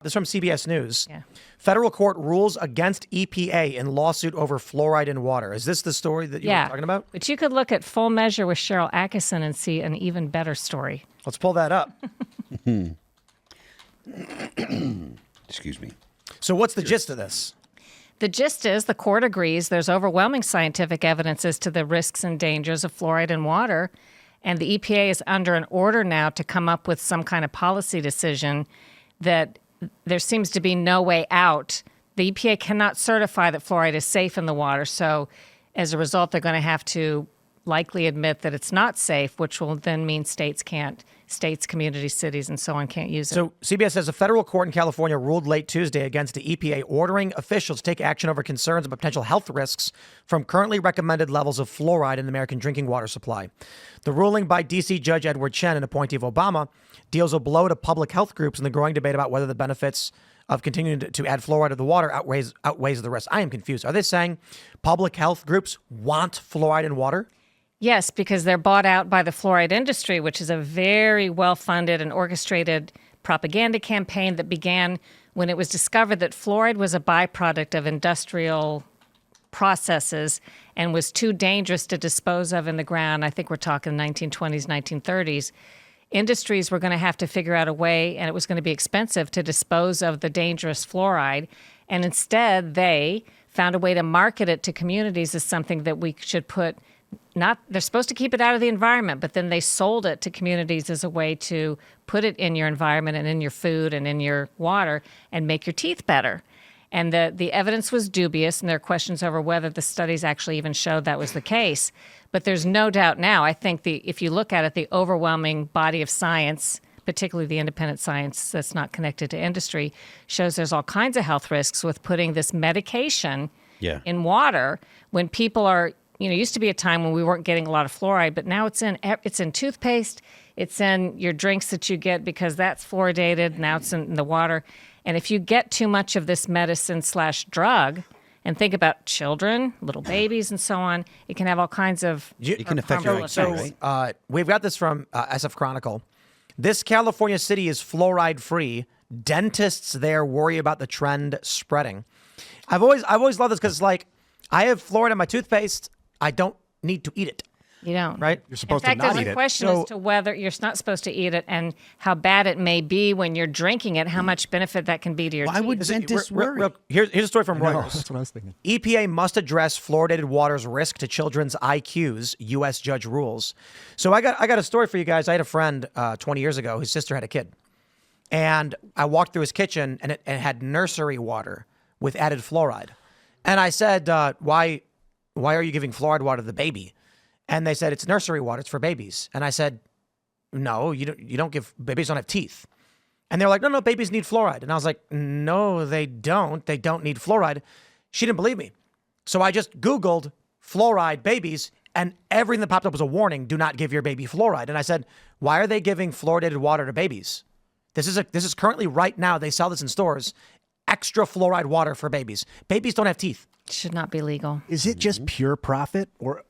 This is from CBS News. Yeah. Federal court rules against EPA in lawsuit over fluoride in water. Is this the story that you were talking about? But you could look at Full Measure with Sharyl Attkisson and see an even better story. Let's pull that up. Excuse me. So what's the gist of this? The gist is the court agrees there's overwhelming scientific evidence as to the risks and dangers of fluoride in water, and the EPA is under an order now to come up with some kind of policy decision that there seems to be no way out. The EPA cannot certify that fluoride is safe in the water, so as a result, they're going to have to likely admit that it's not safe, which will then mean states, communities, cities, and so on can't use it. So CBS says a federal court in California ruled late Tuesday against the EPA, ordering officials to take action over concerns about potential health risks from currently recommended levels of fluoride in the American drinking water supply. The ruling by D.C. Judge Edward Chen, an appointee of Obama, deals a blow to public health groups in the growing debate about whether the benefits of continuing to add fluoride to the water outweighs the risk. I am confused. Are they saying public health groups want fluoride in water? Yes, because they're bought out by the fluoride industry, which is a very well-funded and orchestrated propaganda campaign that began when it was discovered that fluoride was a byproduct of industrial processes and was too dangerous to dispose of in the ground. I think we're talking 1920s, 1930s. Industries were going to have to figure out a way, and it was going to be expensive to dispose of the dangerous fluoride. And instead, they found a way to market it to communities as something that we should put they're supposed to keep it out of the environment, but then they sold it to communities as a way to put it in your environment and in your food and in your water and make your teeth better. And the evidence was dubious, and there are questions over whether the studies actually even showed that was the case. But there's no doubt now, I think if you look at it, the overwhelming body of science, particularly the independent science that's not connected to industry, shows there's all kinds of health risks with putting this medication in water when people are, used to be a time when we weren't getting a lot of fluoride, but now it's in toothpaste, it's in your drinks that you get because that's fluoridated, now it's in the water. And if you get too much of this medicine/drug, and think about children, little babies, and so on, it can have all kinds of It can affect your IQ, right? We've got this from SF Chronicle. This California city is fluoride free. Dentists there worry about the trend spreading. I've always loved this because it's like, I have fluoride in my toothpaste. I don't need to eat it. You don't. Right? You're supposed in fact, to not there's eat a it. question as to whether you're not supposed to eat it and how bad it may be when you're drinking it, how much benefit that can be to your teeth. Why would dentists worry? Here's a story from Reuters. That's what I was thinking. EPA must address fluoridated water's risk to children's IQs, U.S. judge rules. So I got a story for you guys. I had a friend 20 years ago. His sister had a kid. And I walked through his kitchen, and it had nursery water with added fluoride. And I said, why are you giving fluoride water to the baby? And they said, it's nursery water. It's for babies. And I said, no, you don't give, babies don't have teeth. And they're like, no, babies need fluoride. And I was like, no, they don't. They don't need fluoride. She didn't believe me. So I just Googled fluoride babies, and everything that popped up was a warning, do not give your baby fluoride. And I said, why are they giving fluoridated water to babies? This is currently right now, they sell this in stores, extra fluoride water for babies. Babies don't have teeth. Should not be legal. Is it just pure profit, or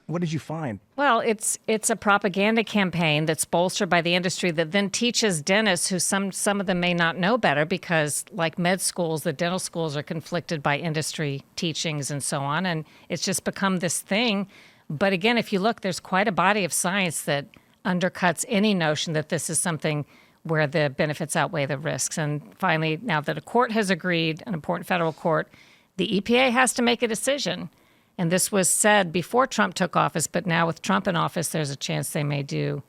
what did you find? Well, it's a propaganda campaign that's bolstered by the industry that then teaches dentists, who some of them may not know better because, like med schools, the dental schools are conflicted by industry teachings and so on, and it's just become this thing. But again, if you look, there's quite a body of science that undercuts any notion that this is something where the benefits outweigh the risks. And finally, now that a court has agreed, an important federal court, the EPA has to make a decision. And this was said before Trump took office, but now with Trump in office, there's a chance they may do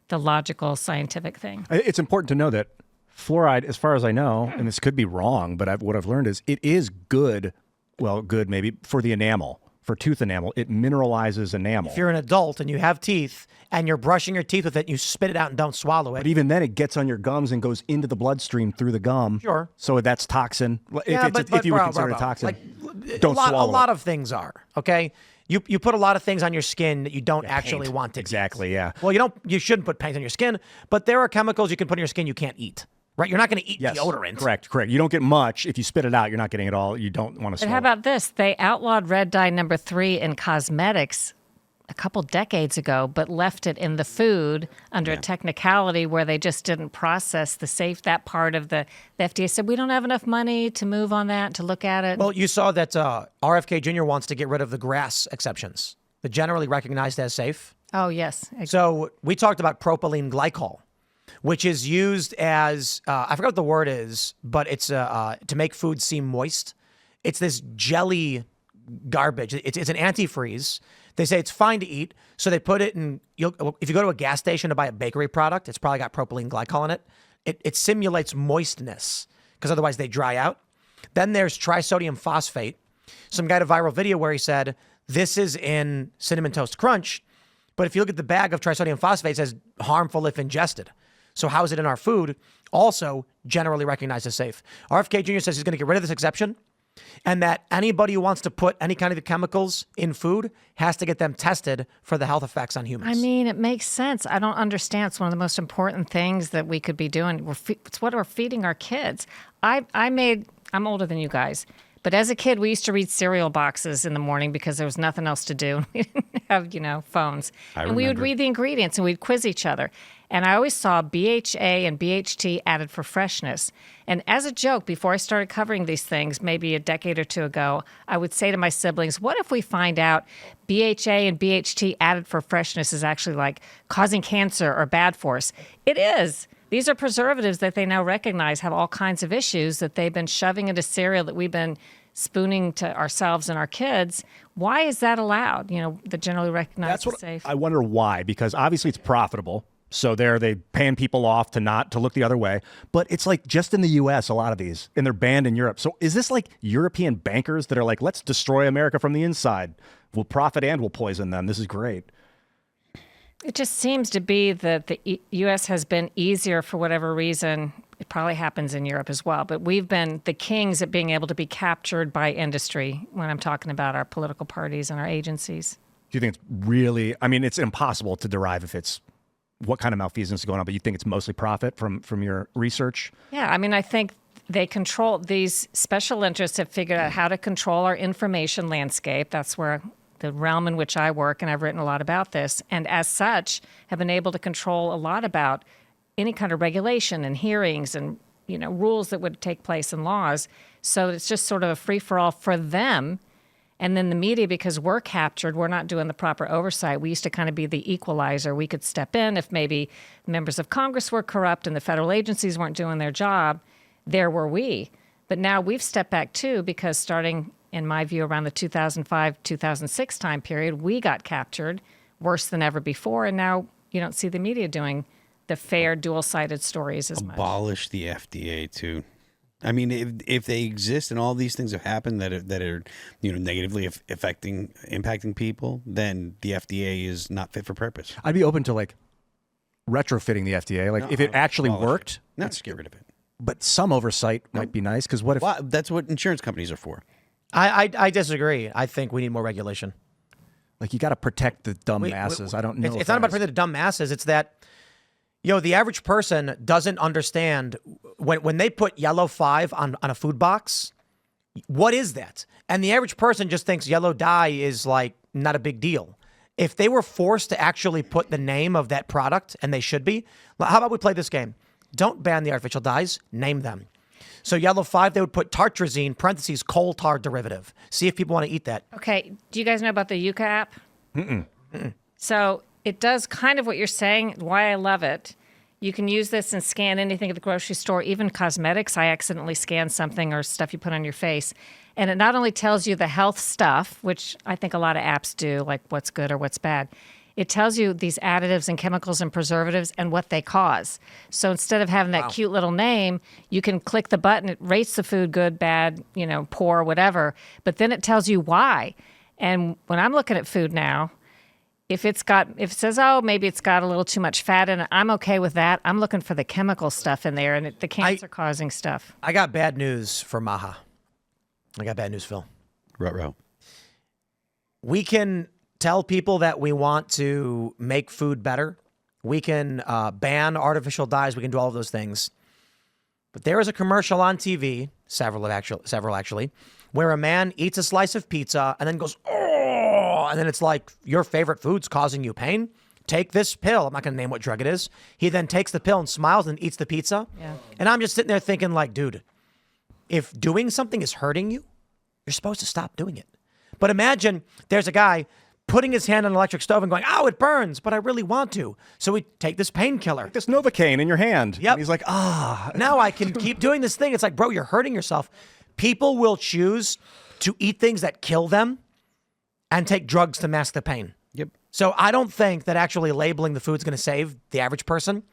the logical scientific thing. It's important to know that fluoride, as far as I know, and this could be wrong, but what I've learned is it is good, good maybe, for the enamel. For tooth enamel, it mineralizes enamel. If you're an adult and you have teeth and you're brushing your teeth with it, you spit it out and don't swallow it. But even then, it gets on your gums and goes into the bloodstream through the gum. Sure. So that's toxin. Yeah, if you would consider it a toxin, don't swallow it. A lot of things are, okay? You put a lot of things on your skin that you don't actually want to Exactly, eat. yeah. Well, you shouldn't put paint on your skin, but there are chemicals you can put on your skin you can't eat. Right? You're not going to eat deodorant. Correct. You don't get much. If you spit it out, you're not getting it all. You don't want to swallow. But how about this? They outlawed red dye number 3 in cosmetics a couple decades ago, but left it in the food under a technicality where they just didn't process that part of the FDA said, we don't have enough money to move on that, to look at it. Well, you saw that RFK Jr. wants to get rid of the grass exceptions, the generally recognized as safe. Oh, yes. So we talked about propylene glycol, which is used as, I forgot what the word is, but it's to make food seem moist. It's this jelly garbage. It's an antifreeze. They say it's fine to eat, so they put it in. If you go to a gas station to buy a bakery product, it's probably got propylene glycol in it. It simulates moistness because otherwise they dry out. Then there's trisodium phosphate. Some guy did a viral video where he said, this is in Cinnamon Toast Crunch, but if you look at the bag of trisodium phosphate, it says harmful if ingested. So how is it in our food? Also generally recognized as safe. RFK Jr. says he's going to get rid of this exception, and that anybody who wants to put any kind of chemicals in food has to get them tested for the health effects on humans. I mean, it makes sense. I don't understand. It's one of the most important things that we could be doing. It's what we're feeding our kids. I'm older than you guys, but as a kid, we used to read cereal boxes in the morning because there was nothing else to do. We didn't have, phones. And we would read the ingredients and we'd quiz each other. And I always saw BHA and BHT added for freshness. And as a joke, before I started covering these things, maybe a decade or two ago, I would say to my siblings, what if we find out BHA and BHT added for freshness is actually like causing cancer or bad for us? It is. These are preservatives that they now recognize have all kinds of issues that they've been shoving into cereal that we've been spooning to ourselves and our kids. Why is that allowed? The generally recognized as safe. I wonder why, because obviously it's profitable. So they paying people off to look the other way. But it's like just in the U.S., a lot of these, and they're banned in Europe. So is this like European bankers that are like, let's destroy America from the inside. We'll profit and we'll poison them. This is great. It just seems to be that the U.S. has been easier for whatever reason. It probably happens in Europe as well. But we've been the kings at being able to be captured by industry when I'm talking about our political parties and our agencies. Do you think it's really, it's impossible to derive if it's what kind of malfeasance is going on, but you think it's mostly profit from your research? Yeah, I think they control, these special interests have figured out how to control our information landscape. That's where the realm in which I work, and I've written a lot about this, and as such have been able to control a lot about any kind of regulation and hearings and rules that would take place in laws. So it's just sort of a free-for-all for them. And then the media, because we're captured, we're not doing the proper oversight. We used to kind of be the equalizer. We could step in if maybe members of Congress were corrupt and the federal agencies weren't doing their job. There were we. But now we've stepped back too, because starting, in my view, around the 2005-2006 time period, we got captured worse than ever before. And now you don't see the media doing the fair, dual-sided stories as much. Abolish the FDA too. If they exist and all these things have happened that are negatively impacting people, then the FDA is not fit for purpose. I'd be open to retrofitting the FDA, if it actually worked. Let's get rid of it. But some oversight might be nice, because what if? Well, that's what insurance companies are for. I disagree. I think we need more regulation. You got to protect the dumb masses. I don't know. It's not about protecting the dumb masses. It's that. The average person doesn't understand when they put yellow 5 on a food box, what is that? And the average person just thinks yellow dye is not a big deal. If they were forced to actually put the name of that product, and they should be, how about we play this game? Don't ban the artificial dyes, name them. So yellow 5, they would put tartrazine, parentheses, coal tar derivative. See if people want to eat that. Okay. Do you guys know about the Yucca app? So it does kind of what you're saying, why I love it. You can use this and scan anything at the grocery store, even cosmetics. I accidentally scanned something or stuff you put on your face. And it not only tells you the health stuff, which I think a lot of apps do, like what's good or what's bad. It tells you these additives and chemicals and preservatives and what they cause. So instead of having that cute little name, you can click the button. It rates the food good, bad, poor, whatever. But then it tells you why. And when I'm looking at food now, if it says, oh, maybe it's got a little too much fat in it, I'm okay with that. I'm looking for the chemical stuff in there and the cancer-causing stuff. I got bad news for Maha. I got bad news, Phil. Ruh-roh. We can tell people that we want to make food better. We can ban artificial dyes. We can do all of those things. But there is a commercial on TV, several actually, where a man eats a slice of pizza and then goes, oh, oh, and then it's like your favorite food's causing you pain. Take this pill. I'm not going to name what drug it is. He then takes the pill and smiles and eats the pizza. Yeah. And I'm just sitting there thinking like, dude, if doing something is hurting you, you're supposed to stop doing it. But imagine there's a guy putting his hand on an electric stove and going, oh, it burns, but I really want to. So we take this painkiller. This Novocaine in your hand. Yep. And he's like, Now I can keep doing this thing. It's like, bro, you're hurting yourself. People will choose to eat things that kill them and take drugs to mask the pain. Yep. So I don't think that actually labeling the food's going to save the average person.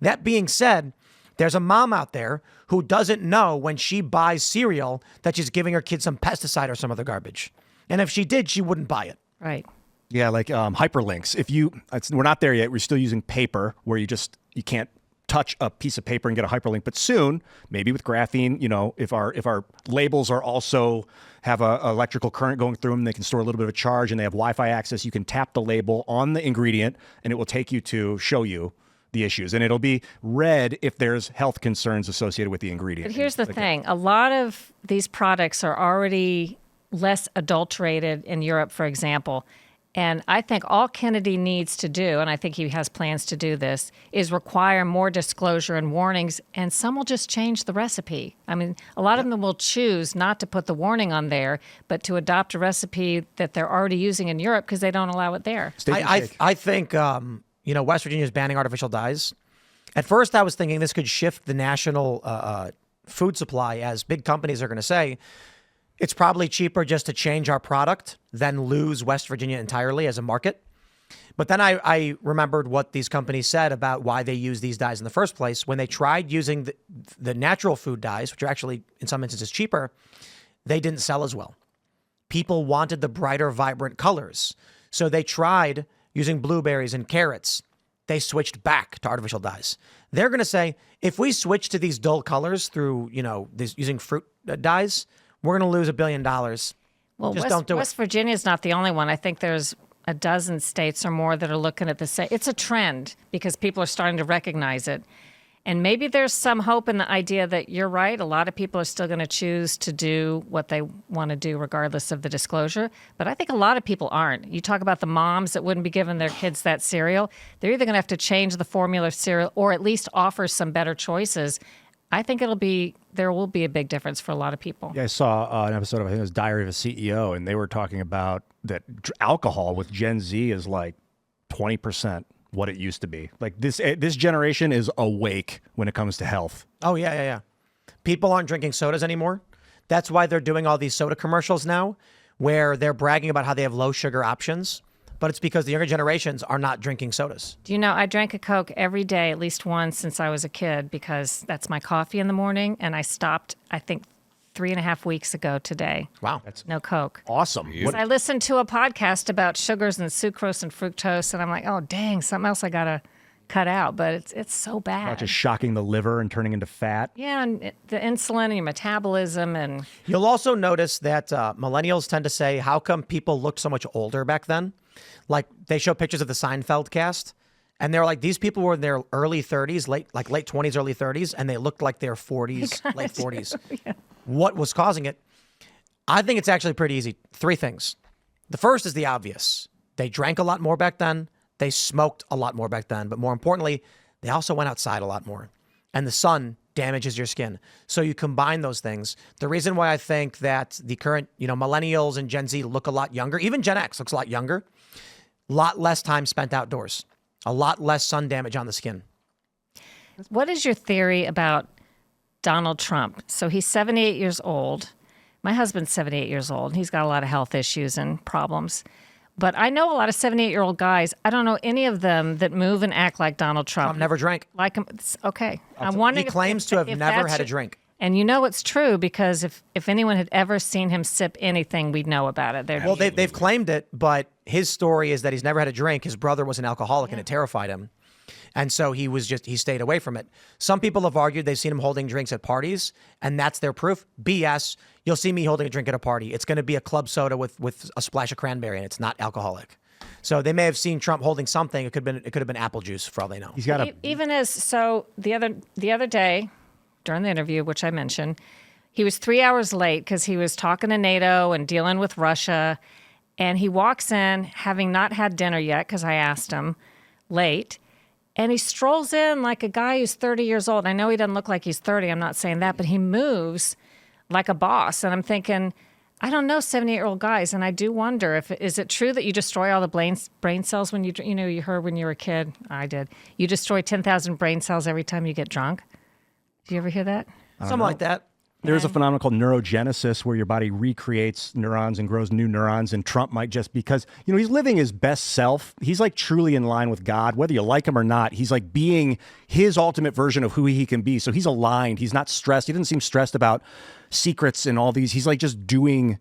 That being said, there's a mom out there who doesn't know when she buys cereal that she's giving her kid some pesticide or some other garbage. And if she did, she wouldn't buy it. Right. yeah, like hyperlinks. We're not there yet. We're still using paper where you can't touch a piece of paper and get a hyperlink. But soon, maybe with graphene, if our labels are also have a electrical current going through them, they can store a little bit of a charge and they have Wi-Fi access. You can tap the label on the ingredient and it will take you to show you the issues. And it'll be red if there's health concerns associated with the ingredient. But here's the thing. A lot of these products are already less adulterated in Europe, for example. And I think all Kennedy needs to do, and I think he has plans to do this, is require more disclosure and warnings, and some will just change the recipe. I mean, a lot of them will choose not to put the warning on there, but to adopt a recipe that they're already using in Europe because they don't allow it there. I think, West Virginia is banning artificial dyes. At first, I was thinking this could shift the national food supply, as big companies are going to say, it's probably cheaper just to change our product than lose West Virginia entirely as a market. But then I remembered what these companies said about why they use these dyes in the first place. When they tried using the natural food dyes, which are actually in some instances cheaper, they didn't sell as well. People wanted the brighter, vibrant colors. So they tried using blueberries and carrots. They switched back to artificial dyes. They're going to say, if we switch to these dull colors through, using fruit dyes, we're going to lose $1 billion. Well, Just don't do West Virginia is not the only one. I think there's a dozen states or more that are looking at the same. It's a trend because people are starting to recognize it. And maybe there's some hope in the idea that you're right. A lot of people are still going to choose to do what they want to do regardless of the disclosure. But I think a lot of people aren't. You talk about the moms that wouldn't be giving their kids that cereal. They're either going to have to change the formula of cereal or at least offer some better choices. I think there will be a big difference for a lot of people. Yeah, I saw an episode of, I think it was Diary of a CEO, and they were talking about that alcohol with Gen Z is like 20% what it used to be. Like this generation is awake when it comes to health. Oh, yeah. People aren't drinking sodas anymore. That's why they're doing all these soda commercials now where they're bragging about how they have low sugar options. But it's because the younger generations are not drinking sodas. Do you know, I drank a Coke every day, at least once since I was a kid, because that's my coffee in the morning. And I stopped, I think, 3.5 weeks ago today. Wow. No Coke. Awesome. I listened to a podcast about sugars and sucrose and fructose, and I'm like, oh, dang, something else I got to cut out. But it's so bad. Not just shocking the liver and turning into fat. Yeah, and the insulin and your metabolism. And You'll also notice that millennials tend to say, how come people looked so much older back then? Like they show pictures of the Seinfeld cast and they're like, these people were in their early 30s, late 20s, early 30s, and they looked like their 40s, late 40s. Yeah. What was causing it? I think it's actually pretty easy. 3 things. The first is the obvious. They drank a lot more back then. They smoked a lot more back then. But more importantly, they also went outside a lot more. And the sun damages your skin. So you combine those things. The reason why I think that the current, millennials and Gen Z look a lot younger, even Gen X looks a lot younger, a lot less time spent outdoors, a lot less sun damage on the skin. what is your theory about Donald Trump? So he's 78 years old. My husband's 78 years old. And he's got a lot of health issues and problems. But I know a lot of 78-year-old guys. I don't know any of them that move and act like Donald Trump. Trump never drank. Like him. Okay. I'm wondering He claims to have if never that's had a drink. And it's true because if anyone had ever seen him sip anything, we'd know about it. Well, they've claimed it, but his story is that he's never had a drink. His brother was an alcoholic and it terrified him. And so he stayed away from it. Some people have argued they've seen him holding drinks at parties, and that's their proof. BS. You'll see me holding a drink at a party. It's going to be a club soda with a splash of cranberry, and it's not alcoholic. So they may have seen Trump holding something. It could have been apple juice for all they know. He's got the other day during the interview, which I mentioned, he was 3 hours late because he was talking to NATO and dealing with Russia. And he walks in, having not had dinner yet, because I asked him late. And he strolls in like a guy who's 30 years old. I know he doesn't look like he's 30. I'm not saying that, but he moves like a boss. And I'm thinking, I don't know 78-year-old guys. And I do wonder, is it true that you destroy all the brain cells when you heard when you were a kid? I did. You destroy 10,000 brain cells every time you get drunk. Do you ever hear that? Something like that. There's a phenomenon called neurogenesis where your body recreates neurons and grows new neurons. And Trump might just, because, he's living his best self. He's like truly in line with God, whether you like him or not. He's like being his ultimate version of who he can be. So he's aligned. He's not stressed. He doesn't seem stressed about secrets and all these. He's like just doing.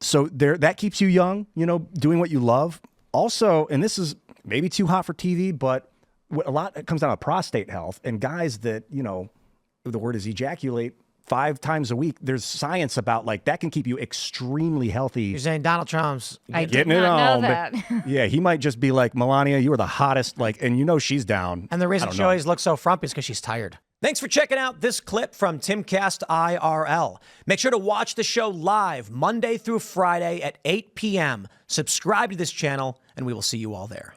So that keeps you young, doing what you love. Also, and this is maybe too hot for TV, but a lot comes down to prostate health. And guys that, the word is ejaculate 5 times a week. There's science about that can keep you extremely healthy. You're saying Donald Trump's I did getting it not on. know that. Yeah, he might just be like, Melania, you are the hottest, and she's down. And the reason she always looks so frumpy is because she's tired. Thanks for checking out this clip from Timcast IRL. Make sure to watch the show live Monday through Friday at 8 p.m. Subscribe to this channel, and we will see you all there.